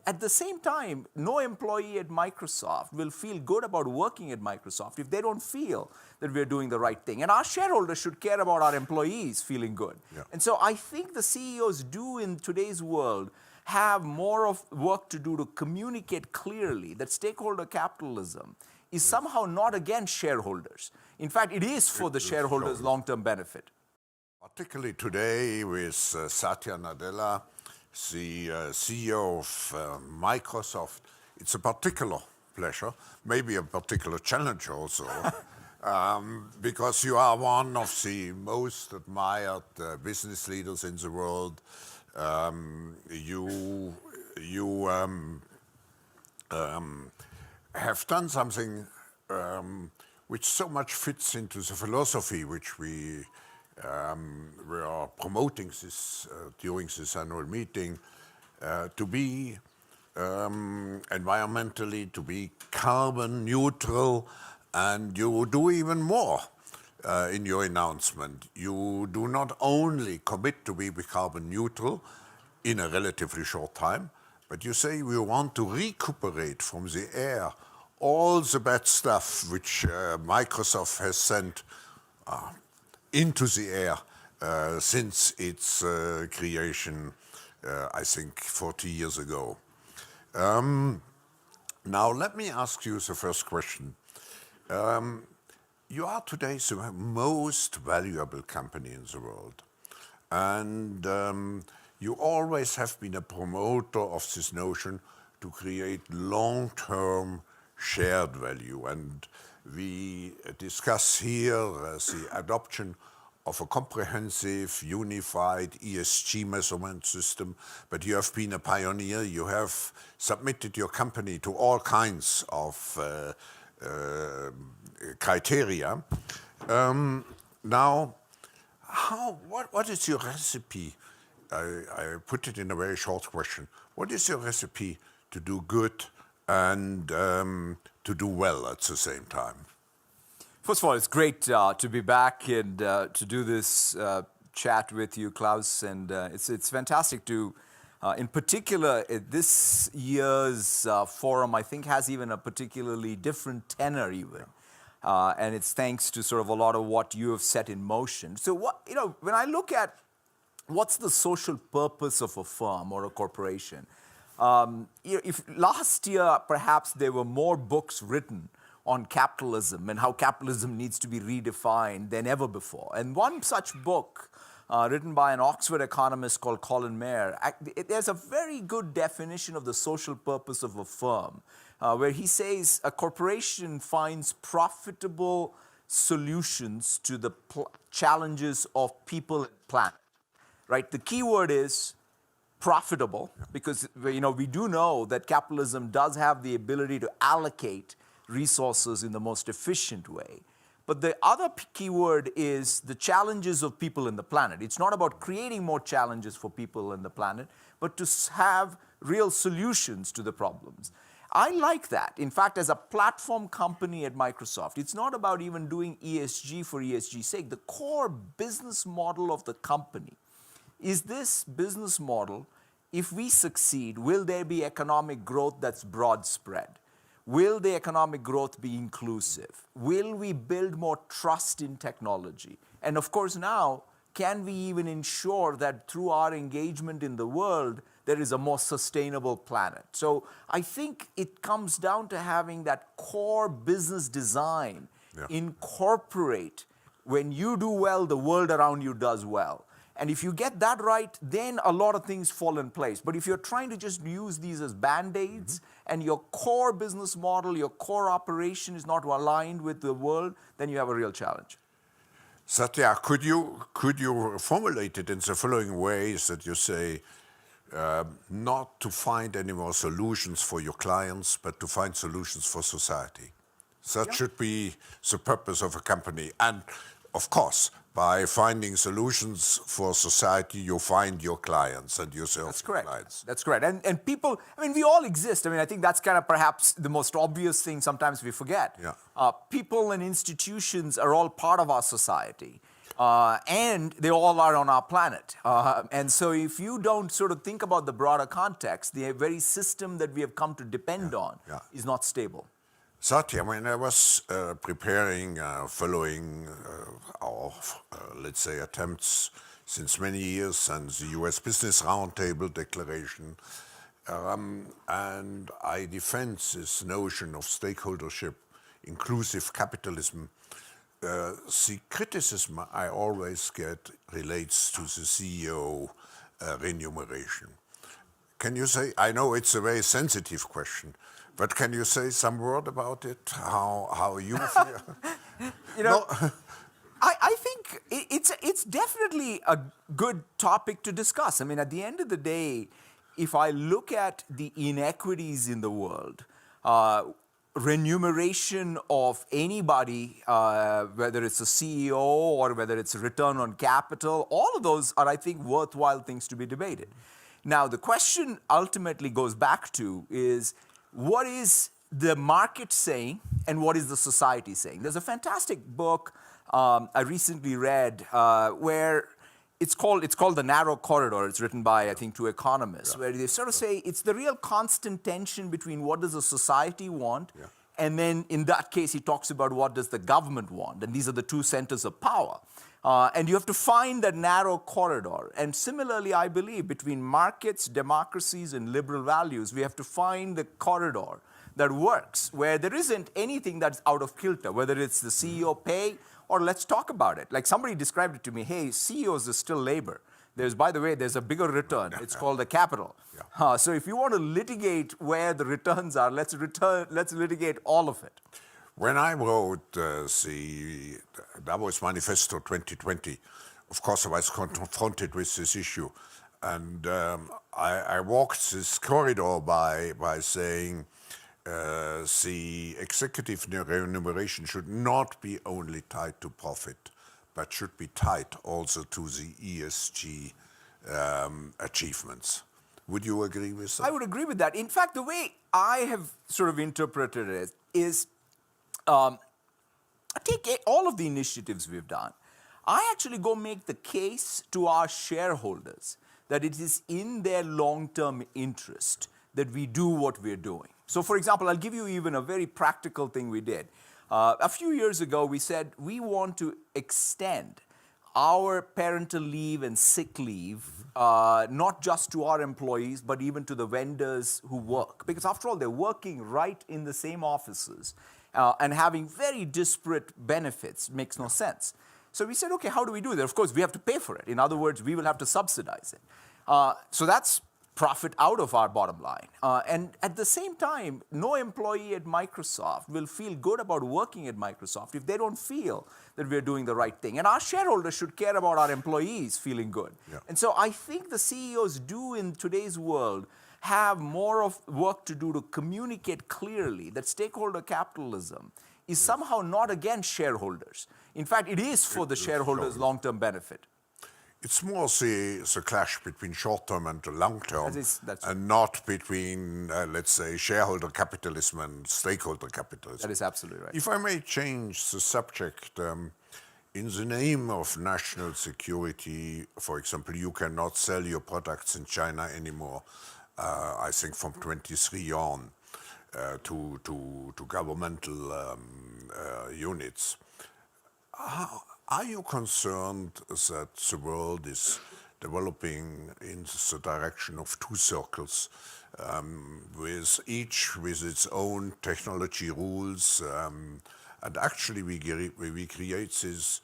At the same time, no employee at Microsoft will feel good about working at Microsoft if they don't feel that we're doing the right thing. And our shareholders should care about our employees feeling good. Yeah. And so I think the CEOs do in today's world have more of work to do to communicate clearly that stakeholder capitalism is somehow not against shareholders. In fact, it is for the shareholders' long-term benefit. Particularly today with Satya Nadella, the CEO of Microsoft, it's a particular pleasure, maybe a particular challenge also, because you are one of the most admired business leaders in the world. You have done something which so much fits into the philosophy which we are promoting this during this annual meeting, to be environmentally, to be carbon neutral, and you do even more in your announcement. You do not only commit to be carbon neutral in a relatively short time, but you say we want to recuperate from the air all the bad stuff which Microsoft has sent into the air since its creation, I think 40 years ago. Now let me ask you the first question. You are today the most valuable company in the world, and you always have been a promoter of this notion to create long-term shared value, and we discuss here the adoption of a comprehensive, unified ESG measurement system, but you have been a pioneer. You have submitted your company to all kinds of criteria. Now, what is your recipe? I put it in a very short question. What is your recipe to do good and to do well at the same time? First of all, it's great to be back and to do this chat with you, Klaus. And it's fantastic to, in particular, this year's forum, I think, has even a particularly different tenor even. And it's thanks to sort of a lot of what you have set in motion. So when I look at what's the social purpose of a firm or a corporation, if last year, perhaps there were more books written on capitalism and how capitalism needs to be redefined than ever before. And one such book, written by an Oxford economist called Colin Mayer, there's a very good definition of the social purpose of a firm, where he says a corporation finds profitable solutions to the challenges of people and planet. Right? The key word is profitable, because we do know that capitalism does have the ability to allocate resources in the most efficient way. But the other key word is the challenges of people in the planet. It's not about creating more challenges for people in the planet, but to have real solutions to the problems. I like that. In fact, as a platform company at Microsoft, it's not about even doing ESG for ESG's sake. The core business model of the company is this business model. If we succeed, will there be economic growth that's broad spread? Will the economic growth be inclusive? Will we build more trust in technology? And of course now, can we even ensure that through our engagement in the world, there is a more sustainable planet? So I think it comes down to having that core business design incorporate. When you do well, the world around you does well. And if you get that right, then a lot of things fall in place. But if you're trying to just use these as Band-Aids, and your core business model, your core operation is not aligned with the world, then you have a real challenge. Satya, could you formulate it in the following ways that you say, not to find any more solutions for your clients, but to find solutions for society? That should be the purpose of a company. And of course, by finding solutions for society, you find your clients and yourself. That's correct. Clients. That's correct. And people, we all exist. I think that's kind of perhaps the most obvious thing sometimes we forget. Yeah. People and institutions are all part of our society. And they all are on our planet. And so if you don't sort of think about the broader context, the very system that we have come to depend on is not stable. Satya, when I was preparing, following our, let's say, attempts since many years and the US Business Roundtable Declaration, and I defend this notion of stakeholdership, inclusive capitalism, the criticism I always get relates to the CEO remuneration. Can you say, I know it's a very sensitive question, but can you say some word about it, how you feel? I think it's definitely a good topic to discuss. I mean, at the end of the day, if I look at the inequities in the world, remuneration of anybody, whether it's a CEO or whether it's return on capital, all of those are, I think, worthwhile things to be debated. Now, the question ultimately goes back to is, what is the market saying and what is the society saying? There's a fantastic book I recently read where it's called The Narrow Corridor. It's written by, I think, two economists, where they sort of say it's the real constant tension between what does a society want, and then in that case, he talks about what does the government want, and these are the two centers of power. And you have to find that narrow corridor. And similarly, I believe, between markets, democracies, and liberal values, we have to find the corridor that works, where there isn't anything that's out of kilter, whether it's the CEO pay or let's talk about it. Like somebody described it to me, hey, CEOs is still labor. By the way, there's a bigger return. It's called the capital. So if you want to litigate where the returns are, let's litigate all of it. When I wrote the Davos Manifesto 2020, of course I was confronted with this issue. And I walked this corridor by saying the executive remuneration should not be only tied to profit, but should be tied also to the ESG achievements. Would you agree with that? I would agree with that. In fact, the way I have sort of interpreted it is, take all of the initiatives we've done. I actually go make the case to our shareholders that it is in their long-term interest that we do what we're doing. So for example, I'll give you even a very practical thing we did. A few years ago, we said we want to extend our parental leave and sick leave, not just to our employees, but even to the vendors who work. Because after all, they're working right in the same offices and having very disparate benefits. Makes no sense. So we said, okay, how do we do that? Of course, we have to pay for it. In other words, we will have to subsidize it. So that's profit out of our bottom line. And at the same time, no employee at Microsoft will feel good about working at Microsoft if they don't feel that we're doing the right thing. And our shareholders should care about our employees feeling good. And so I think the CEOs do in today's world have more of work to do to communicate clearly that stakeholder capitalism is somehow not against shareholders. In fact, it is for the shareholders' long-term benefit. It's more the clash between short-term and long-term, and not between, let's say, shareholder capitalism and stakeholder capitalism. That is absolutely right. If I may change the subject, in the name of national security, for example, you cannot sell your products in China anymore, I think from 23 on, to governmental units. Are you concerned that the world is developing in the direction of two circles, with each with its own technology rules, and actually we create this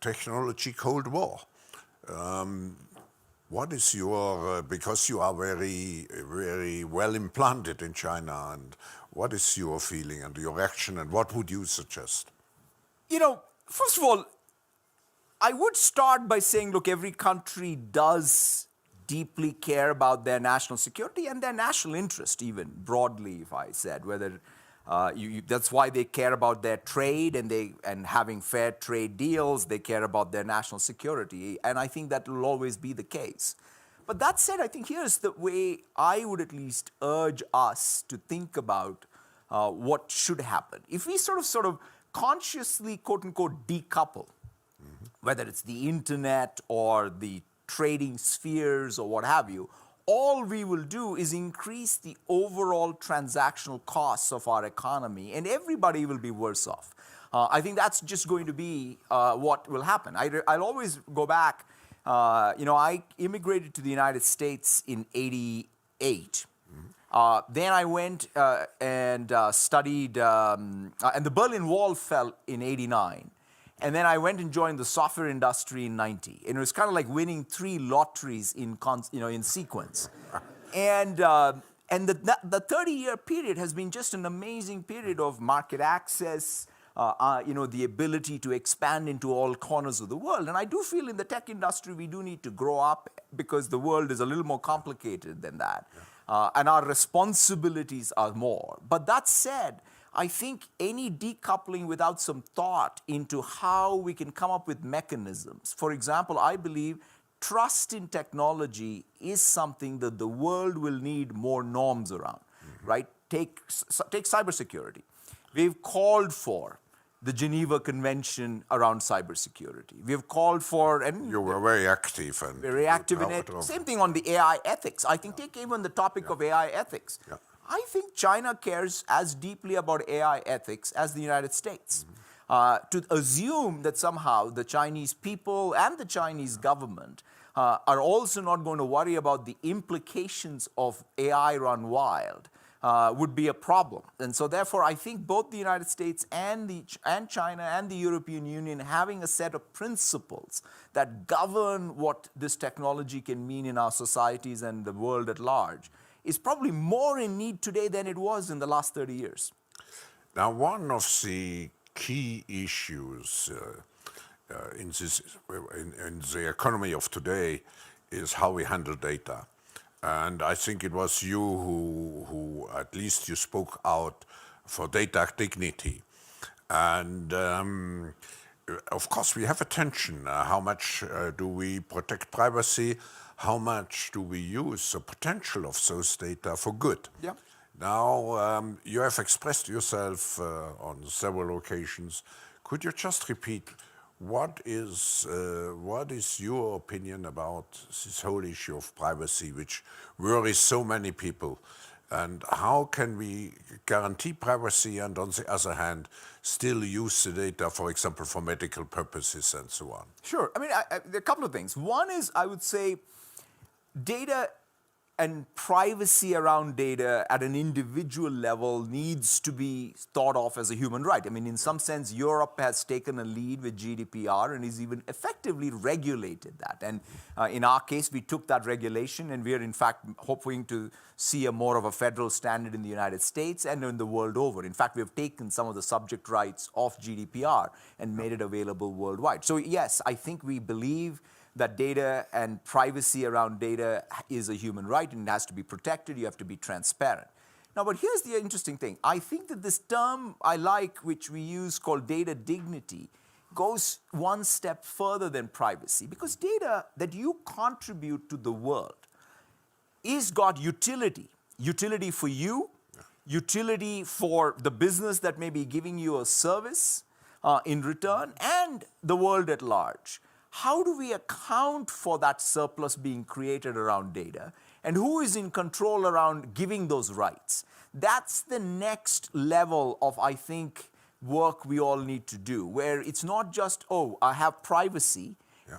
technology Cold War? What is your, because you are very, very well implanted in China, and what is your feeling and your reaction, and what would you suggest? You know, first of all, I would start by saying, look, every country does deeply care about their national security and their national interest, even broadly, if I said, whether that's why they care about their trade and having fair trade deals. They care about their national security, and I think that will always be the case. But that said, I think here's the way I would at least urge us to think about what should happen. If we sort of consciously, quote unquote, decouple whether it's the internet or the trading spheres or what have you, all we will do is increase the overall transactional costs of our economy, and everybody will be worse off. I think that's just going to be what will happen. I'll always go back. I immigrated to the United States in '88. Then I went and studied, and the Berlin Wall fell in '89. And then I went and joined the software industry in '90. And it was kind of like winning 3 lotteries in sequence. And the 30-year period has been just an amazing period of market access, the ability to expand into all corners of the world. And I do feel in the tech industry we do need to grow up because the world is a little more complicated than that. And our responsibilities are more. But that said, I think any decoupling without some thought into how we can come up with mechanisms. For example, I believe trust in technology is something that the world will need more norms around, right? Take cybersecurity. We've called for the Geneva Convention around cybersecurity. We have called for, and you were very active. And very active in it. Same thing on the AI ethics. I think take even the topic of AI ethics. Yeah. I think China cares as deeply about AI ethics as the United States. To assume that somehow the Chinese people and the Chinese government are also not going to worry about the implications of AI run wild would be a problem. And so therefore, I think both the United States and China and the European Union having a set of principles that govern what this technology can mean in our societies and the world at large is probably more in need today than it was in the last 30 years. Now, one of the key issues in the economy of today is how we handle data. And I think it was you who at least you spoke out for data dignity. And of course, we have a tension. How much do we protect privacy? How much do we use the potential of those data for good? Yeah. Now, you have expressed yourself on several occasions. Could you just repeat what is your opinion about this whole issue of privacy, which worries so many people? And how can we guarantee privacy and, on the other hand, still use the data, for example, for medical purposes and so on? Sure. I mean, there are a couple of things. One is, I would say, data and privacy around data at an individual level needs to be thought of as a human right. I mean, in some sense, Europe has taken a lead with GDPR and has even effectively regulated that. And in our case, we took that regulation and we are, in fact, hoping to see more of a federal standard in the United States and in the world over. In fact, we have taken some of the subject rights of GDPR and made it available worldwide. So yes, I think we believe that data and privacy around data is a human right and it has to be protected. You have to be transparent. Now, but here's the interesting thing. I think that this term I like, which we use called data dignity, goes one step further than privacy, because data that you contribute to the world is got utility. Utility for you, utility for the business that may be giving you a service in return, and the world at large. How do we account for that surplus being created around data? And who is in control around giving those rights? That's the next level of, I think, work we all need to do, where it's not just, oh, I have privacy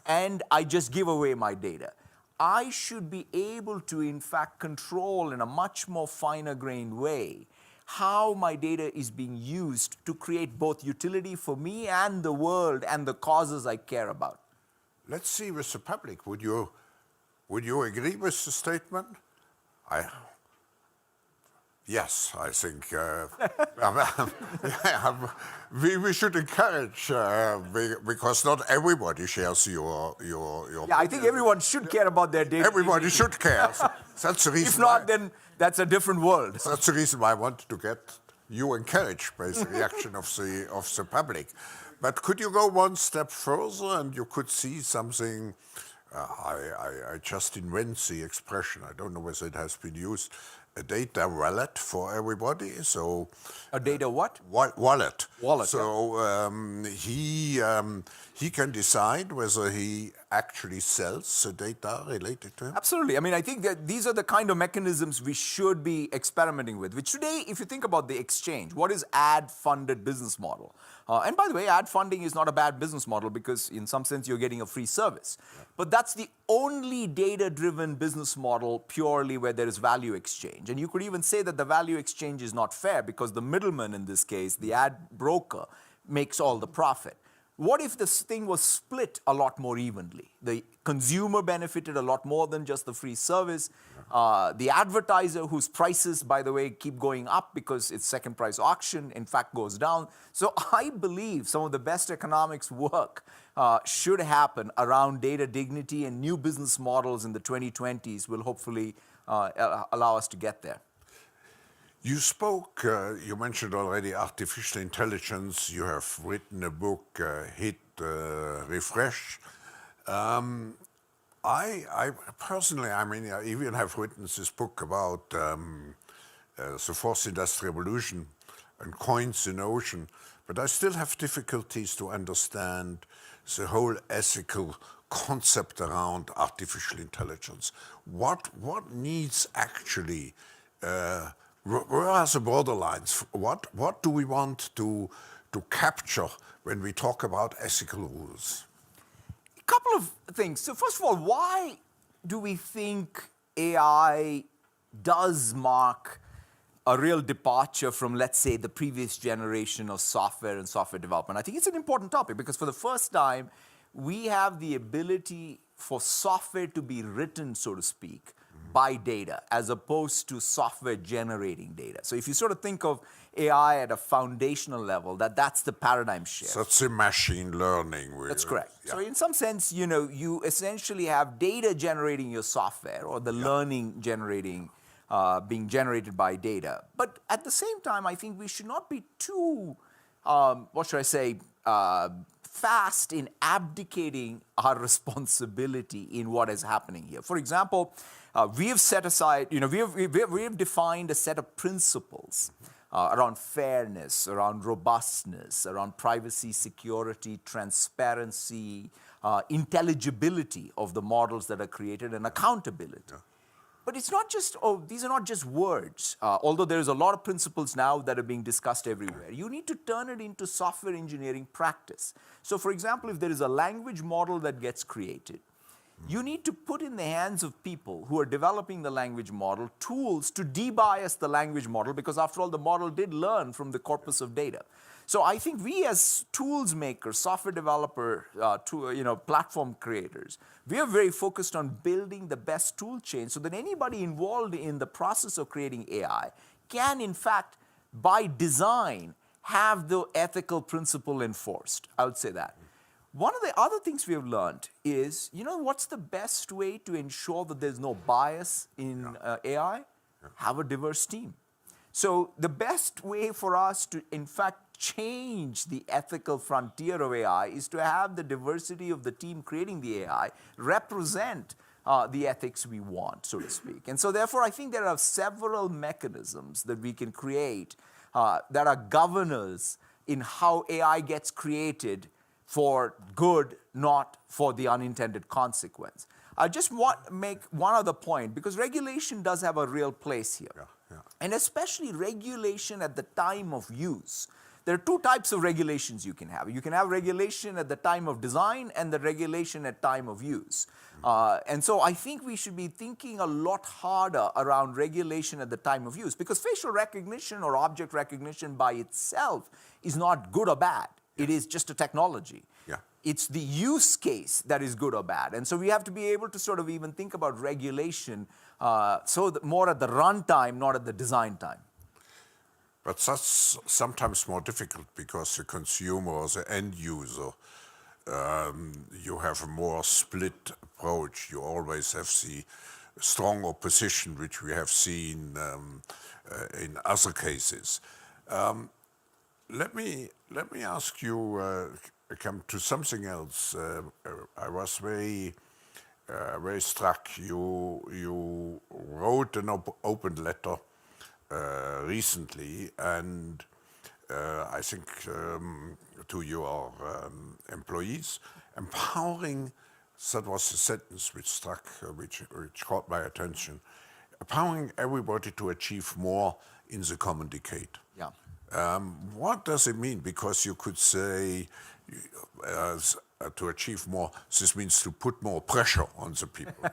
and I just give away my data. I should be able to, in fact, control in a much more finer-grained way how my data is being used to create both utility for me and the world and the causes I care about. Let's see with the public. Would you agree with the statement? Yes, I think we should encourage because not everybody shares your. Yeah, I think everyone should care about their data. Everybody should care. That's the reason. If not, then that's a different world. That's the reason why I wanted to get you encouraged by the reaction of the public. But could you go one step further and you could see something? I just invent the expression. I don't know whether it has been used. A data wallet for everybody. So a data what? Wallet. Wallet, So he can decide whether he actually sells the data related to him. Absolutely. I mean, I think that these are the kind of mechanisms we should be experimenting with. Which today, if you think about the exchange, what is ad-funded business model? And by the way, ad funding is not a bad business model because in some sense you're getting a free service. Yeah. But that's the only data-driven business model purely where there is value exchange. And you could even say that the value exchange is not fair because the middleman in this case, the ad broker, makes all the profit. What if this thing was split a lot more evenly? The consumer benefited a lot more than just the free service. The advertiser, whose prices, by the way, keep going up because it's second price auction, in fact, goes down. So I believe some of the best economics work should happen around data dignity, and new business models in the 2020s will hopefully allow us to get there. You spoke, you mentioned already artificial intelligence. You have written a book, Hit, Refresh. I personally, I mean, I even have written this book about the fourth industrial revolution and coins in ocean, but I still have difficulties to understand the whole ethical concept around artificial intelligence. What needs actually, where are the borderlines? What do we want to capture when we talk about ethical rules? A couple of things. So first of all, why do we think AI does mark a real departure from, let's say, the previous generation of software and software development? I think it's an important topic because for the first time, we have the ability for software to be written, so to speak, by data, as opposed to software generating data. So if you sort of think of AI at a foundational level, that's the paradigm shift. So it's a machine learning. That's correct. Yeah. So in some sense, you essentially have data generating your software, or the learning generating, being generated by data. But at the same time, I think we should not be too, what should I say, fast in abdicating our responsibility in what is happening here. For example, we have set aside, we have defined a set of principles around fairness, around robustness, around privacy, security, transparency, intelligibility of the models that are created, and accountability. Yeah. But it's not just, these are not just words. Although there's a lot of principles now that are being discussed everywhere. You need to turn it into software engineering practice. So for example, if there is a language model that gets created, you need to put in the hands of people who are developing the language model tools to debias the language model, because after all, the model did learn from the corpus of data. So I think we as tools makers, software developer, platform creators, we are very focused on building the best tool chain so that anybody involved in the process of creating AI can, in fact, by design, have the ethical principle enforced. I would say that. One of the other things we have learned is, what's the best way to ensure that there's no bias in AI? Have a diverse team. So the best way for us to, in fact, change the ethical frontier of AI is to have the diversity of the team creating the AI represent the ethics we want, so to speak. And so therefore, I think there are several mechanisms that we can create that are governors in how AI gets created for good, not for the unintended consequence. I just want to make one other point, because regulation does have a real place here. And especially regulation at the time of use. There are two types of regulations you can have. You can have regulation at the time of design and the regulation at time of use. And so I think we should be thinking a lot harder around regulation at the time of use, because facial recognition or object recognition by itself is not good or bad. It is just a technology. It's the use case that is good or bad. And so we have to be able to sort of even think about regulation so that more at the runtime, not at the design time. But that's sometimes more difficult because the consumer or the end user, you have a more split approach. You always have the strong opposition, which we have seen in other cases. Let me ask you, come to something else. I was very struck. You wrote an open letter recently, and I think, to your employees, empowering, that was a sentence which struck, which caught my attention, empowering everybody to achieve more in the common decade. Yeah. What does it mean? Because you could say to achieve more, this means to put more pressure on the people.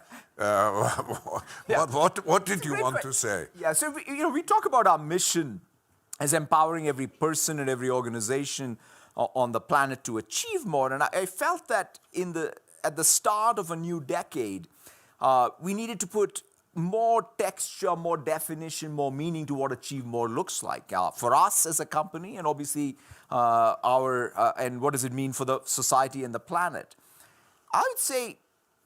What did you want to say? Yeah, so we talk about our mission as empowering every person and every organization on the planet to achieve more. And I felt that at the start of a new decade, we needed to put more texture, more definition, more meaning to what achieve more looks like for us as a company, and obviously and what does it mean for the society and the planet. I would say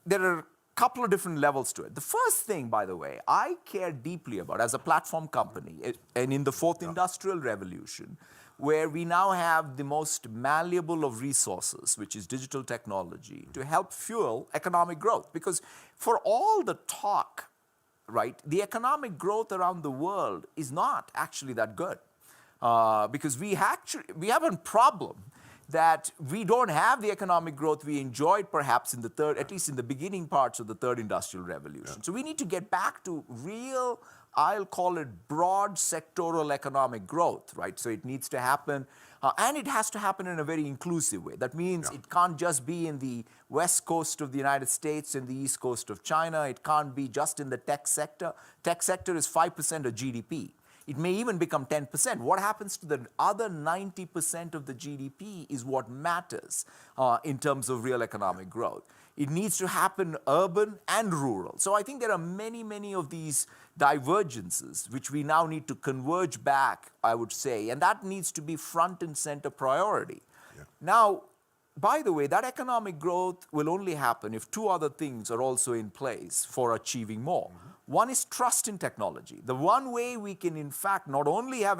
there are a couple of different levels to it. The first thing, by the way, I care deeply about as a platform company, and in the fourth industrial revolution, where we now have the most malleable of resources, which is digital technology, to help fuel economic growth. Because for all the talk, right, the economic growth around the world is not actually that good. Because we have a problem that we don't have the economic growth we enjoyed perhaps in at least in the beginning parts of the third industrial revolution. So we need to get back to real, I'll call it broad sectoral economic growth, right? So it needs to happen, and it has to happen in a very inclusive way. That means it can't just be in the west coast of the United States and the east coast of China. It can't be just in the tech sector. Tech sector is 5% of GDP. It may even become 10%. What happens to the other 90% of the GDP is what matters in terms of real economic growth. It needs to happen urban and rural. So I think there are many, many of these divergences which we now need to converge back, I would say, and that needs to be front and center priority. Yeah. Now, by the way, that economic growth will only happen if two other things are also in place for achieving more. Mm-hmm. One is trust in technology. The one way we can, in fact, not only have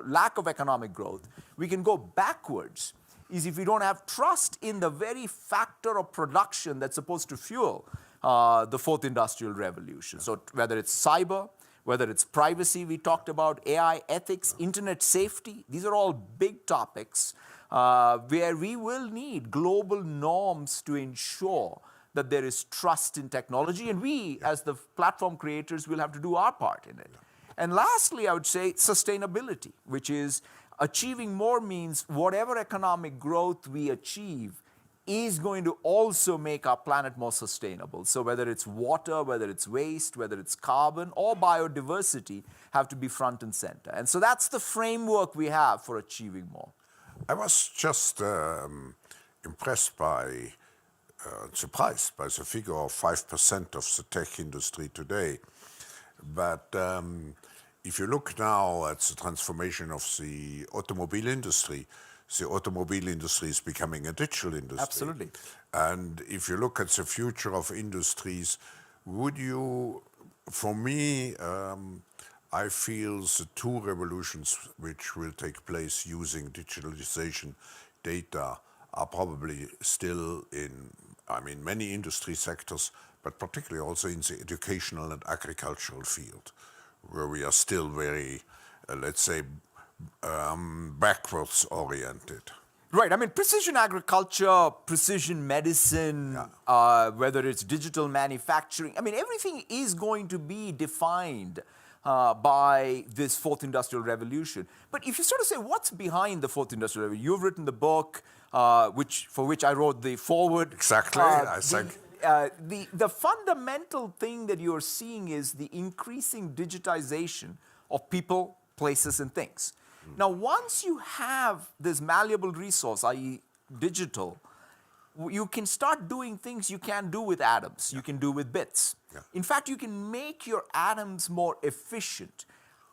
lack of economic growth, we can go backwards, is if we don't have trust in the very factor of production that's supposed to fuel the fourth industrial revolution. So whether it's cyber, whether it's privacy we talked about, AI, ethics, internet safety, these are all big topics where we will need global norms to ensure that there is trust in technology, and we, as the platform creators, will have to do our part in it. And lastly, I would say sustainability, which is achieving more means whatever economic growth we achieve is going to also make our planet more sustainable. So whether it's water, whether it's waste, whether it's carbon or biodiversity have to be front and center. And so that's the framework we have for achieving more. I was just impressed by surprised by the figure of 5% of the tech industry today. But if you look now at the transformation of the automobile industry is becoming a digital industry. Absolutely. And if you look at the future of industries, for me, I feel the two revolutions which will take place using digitalization data are probably still in many industry sectors, but particularly also in the educational and agricultural field, where we are still very, let's say, backwards oriented. Right. I mean, precision agriculture, precision medicine, whether it's digital manufacturing, I mean, everything is going to be defined by this fourth industrial revolution. But if you sort of say, what's behind the fourth industrial revolution? You've written the book, for which I wrote the foreword. Exactly. The fundamental thing that you're seeing is the increasing digitization of people, places, and things. Now, once you have this malleable resource, i.e. digital, you can start doing things you can't do with atoms, you can do with bits. Yeah. In fact, you can make your atoms more efficient,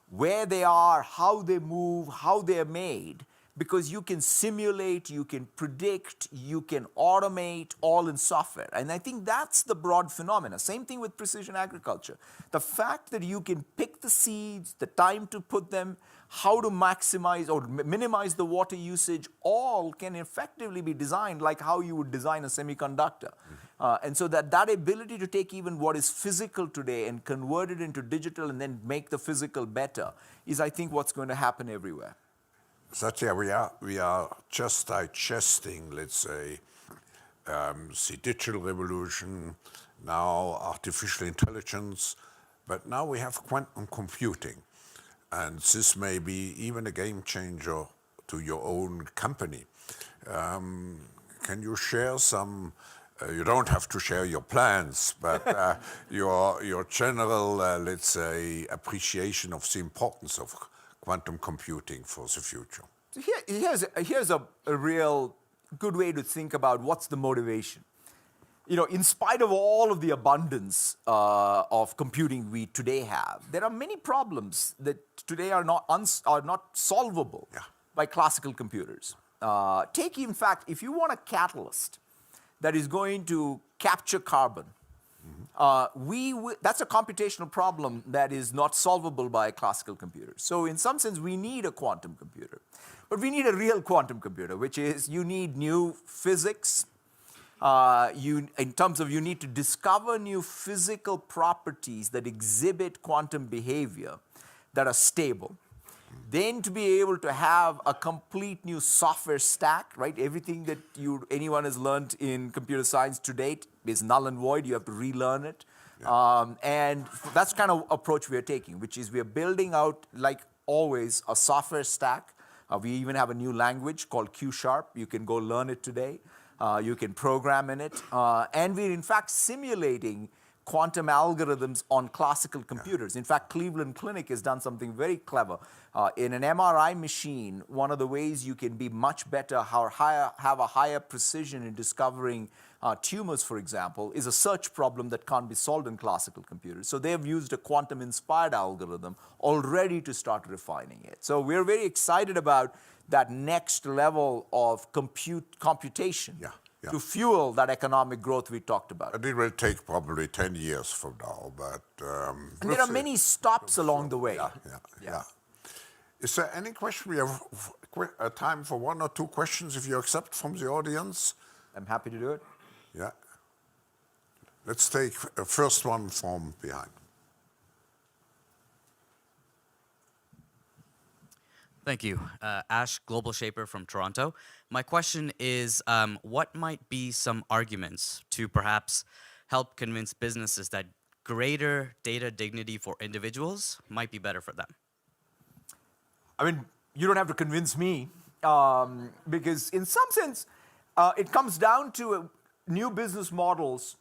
where they are, how they move, how they're made, because you can simulate, you can predict, you can automate, all in software. And I think that's the broad phenomena. Same thing with precision agriculture. The fact that you can pick the seeds, the time to put them, how to maximize or minimize the water usage, all can effectively be designed like how you would design a semiconductor. And so that ability to take even what is physical today and convert it into digital and then make the physical better is, I think, what's going to happen everywhere. Satya, we are just digesting, let's say, the digital revolution, now artificial intelligence, but now we have quantum computing. And this may be even a game changer to your own company. Can you share some, you don't have to share your plans, but your general, let's say, appreciation of the importance of quantum computing for the future? So here's a real good way to think about what's the motivation. You know, in spite of all of the abundance of computing we today have, there are many problems that today are not solvable by classical computers. Take, in fact, if you want a catalyst that is going to capture carbon, that's a computational problem that is not solvable by classical computers. So in some sense, we need a quantum computer. But we need a real quantum computer, which is you need new physics. In terms of you need to discover new physical properties that exhibit quantum behavior that are stable. Then to be able to have a complete new software stack, right? Everything that anyone has learned in computer science to date is null and void. You have to relearn it. And that's kind of approach we are taking, which is we are building out, like always, a software stack. We even have a new language called Q#. You can go learn it today. You can program in it. And we're, in fact, simulating quantum algorithms on classical computers. In fact, Cleveland Clinic has done something very clever. In an MRI machine, one of the ways you can be much better, have a higher precision in discovering tumors, for example, is a search problem that can't be solved in classical computers. So they've used a quantum-inspired algorithm already to start refining it. So we're very excited about that next level of computation to fuel that economic growth we talked about. It will take probably 10 years from now, but... and there are many stops along the way. Yeah. Is there any question? We have time for one or two questions, if you accept, from the audience. I'm happy to do it. Yeah. Let's take a first one from behind. Thank you. Ash, Global Shaper from Toronto. My question is, what might be some arguments to perhaps help convince businesses that greater data dignity for individuals might be better for them? I mean, you don't have to convince me, because in some sense, it comes down to new business models.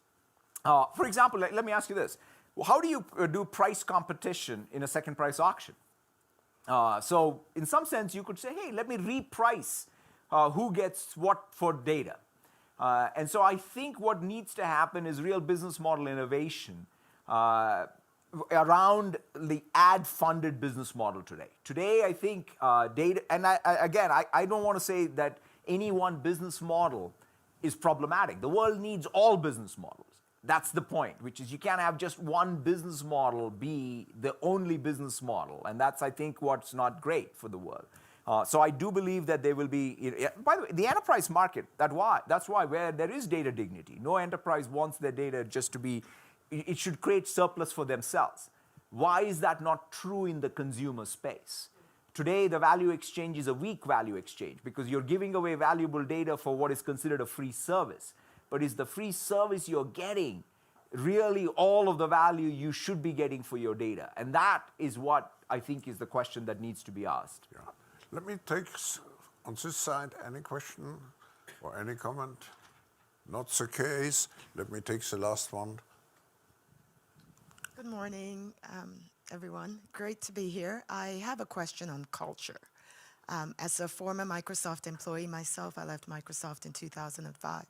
For example, let me ask you this. How do you do price competition in a second price auction? So in some sense, you could say, hey, let me reprice who gets what for data. And so I think what needs to happen is real business model innovation around the ad-funded business model today. Today, I think data, and I don't want to say that any one business model is problematic. The world needs all business models. That's the point, which is you can't have just one business model be the only business model. And that's, I think, what's not great for the world. So I do believe that there will be, by the way, the enterprise market, that's why where there is data dignity. No enterprise wants their data just to be, it should create surplus for themselves. Why is that not true in the consumer space? Today, the value exchange is a weak value exchange because you're giving away valuable data for what is considered a free service. But is the free service you're getting really all of the value you should be getting for your data? And that is what I think is the question that needs to be asked. Yeah. Let me take, on this side, any question or any comment? Not the case. Let me take the last one. Good morning, everyone. Great to be here. I have a question on culture. As a former Microsoft employee myself, I left Microsoft in 2005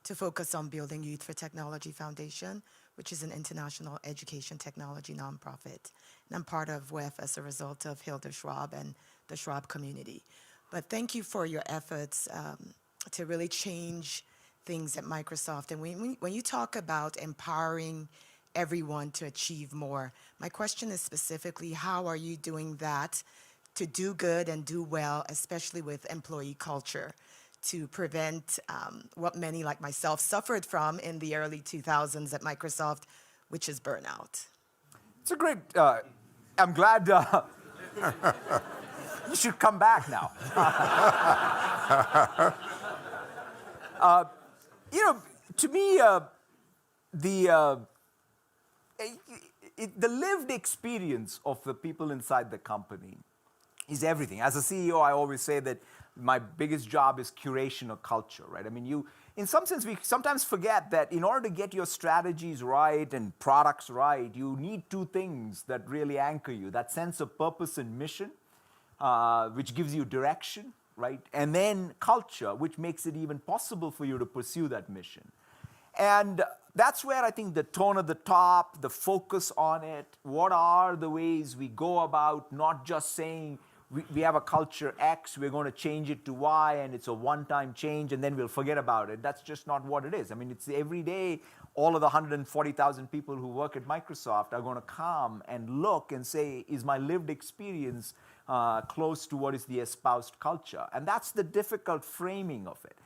to focus on building Youth for Technology Foundation, which is an international education technology nonprofit. And I'm part of WEF as a result of Hilda Schwab and the Schwab community. But thank you for your efforts to really change things at Microsoft. And when you talk about empowering everyone to achieve more, my question is specifically, how are you doing that to do good and do well, especially with employee culture, to prevent what many like myself suffered from in the early 2000s at Microsoft, which is burnout? It's a great, I'm glad, You should come back now. To me, the lived experience of the people inside the company is everything. As a CEO, I always say that my biggest job is curation of culture, right? I mean, in some sense, we sometimes forget that in order to get your strategies right and products right, you need two things that really anchor you: that sense of purpose and mission, which gives you direction, right? And then culture, which makes it even possible for you to pursue that mission. And that's where I think the tone at the top, the focus on it, what are the ways we go about not just saying we have a culture X, we're going to change it to Y, and it's a one-time change, and then we'll forget about it. That's just not what it is. I mean, it's every day, all of the 140,000 people who work at Microsoft are going to come and look and say, is my lived experience close to what is the espoused culture? And that's the difficult framing of it.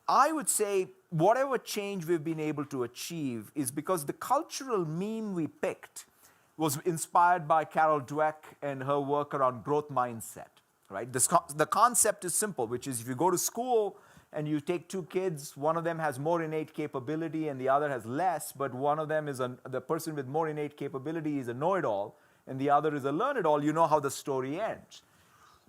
I would say whatever change we've been able to achieve is because the cultural meme we picked was inspired by Carol Dweck and her work around growth mindset, right? The concept is simple, which is if you go to school and you take two kids, one of them has more innate capability and the other has less, but one of them is the person with more innate capability is a know-it-all and the other is a learn-it-all, you know how the story ends.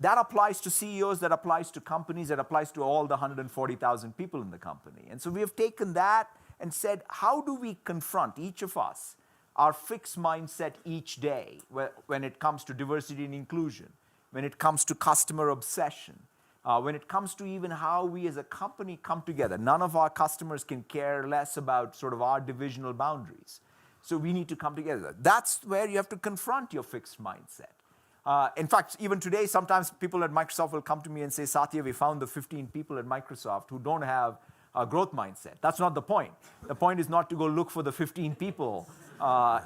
That applies to CEOs, that applies to companies, that applies to all the 140,000 people in the company. And so we have taken that and said, how do we confront, each of us, our fixed mindset each day when it comes to diversity and inclusion, when it comes to customer obsession, when it comes to even how we as a company come together. None of our customers can care less about sort of our divisional boundaries. So we need to come together. That's where you have to confront your fixed mindset. In fact, even today, sometimes people at Microsoft will come to me and say, Satya, we found the 15 people at Microsoft who don't have a growth mindset. That's not the point. The point is not to go look for the 15 people.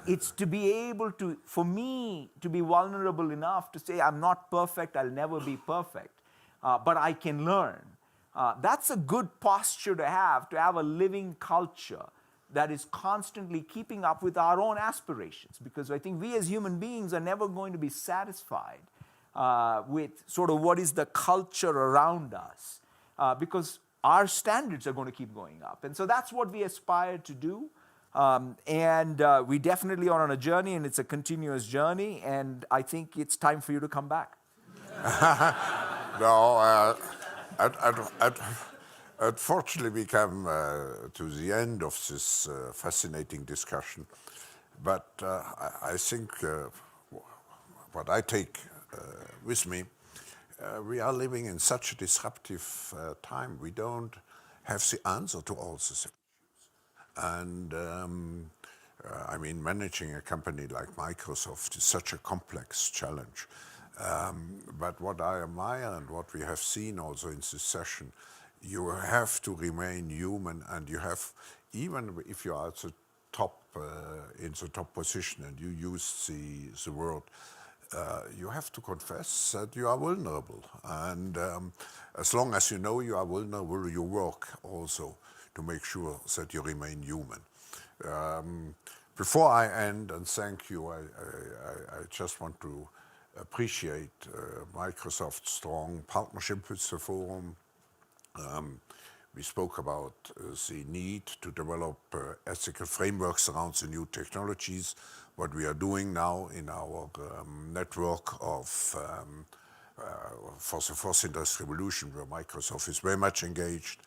It's to be able to, for me, to be vulnerable enough to say, I'm not perfect, I'll never be perfect, but I can learn. That's a good posture to have a living culture that is constantly keeping up with our own aspirations. Because I think we as human beings are never going to be satisfied with sort of what is the culture around us, because our standards are going to keep going up. And so that's what we aspire to do. We definitely are on a journey, and it's a continuous journey, and I think it's time for you to come back. No, unfortunately, we come to the end of this fascinating discussion. But I think what I take with me, we are living in such a disruptive time. We don't have the answer to all the things. And I mean, managing a company like Microsoft is such a complex challenge. But what I admire and what we have seen also in this session, you have to remain human, and you have, even if you are at the top, in the top position and you use the word, you have to confess that you are vulnerable. And as long as you know you are vulnerable, you work also to make sure that you remain human. Before I end and thank you, I just want to appreciate Microsoft's strong partnership with the forum. We spoke about the need to develop ethical frameworks around the new technologies, what we are doing now in our network of for the fourth industrial revolution, where Microsoft is very much engaged,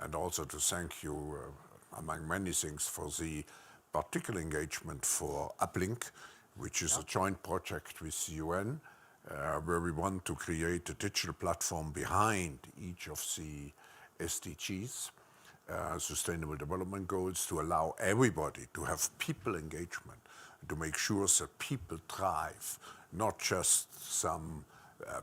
and also to thank you, among many things, for the particular engagement for Uplink, which is a joint project with the UN, where we want to create a digital platform behind each of the SDGs, Sustainable Development Goals, to allow everybody to have people engagement, to make sure that people thrive, not just some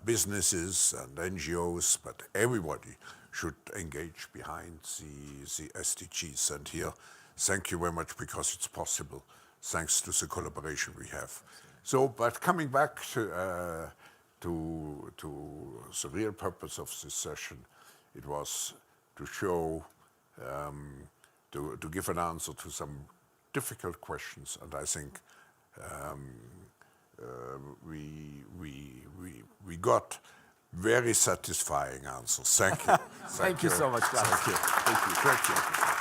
businesses and NGOs, but everybody should engage behind the SDGs. And here, thank you very much, because it's possible thanks to the collaboration we have. So, but coming back to the real purpose of this session, it was to show, to give an answer to some difficult questions, and I think we got Very satisfying answers. Thank you. Thank you so much, Klaus. Thank you. Thank you. Thank you.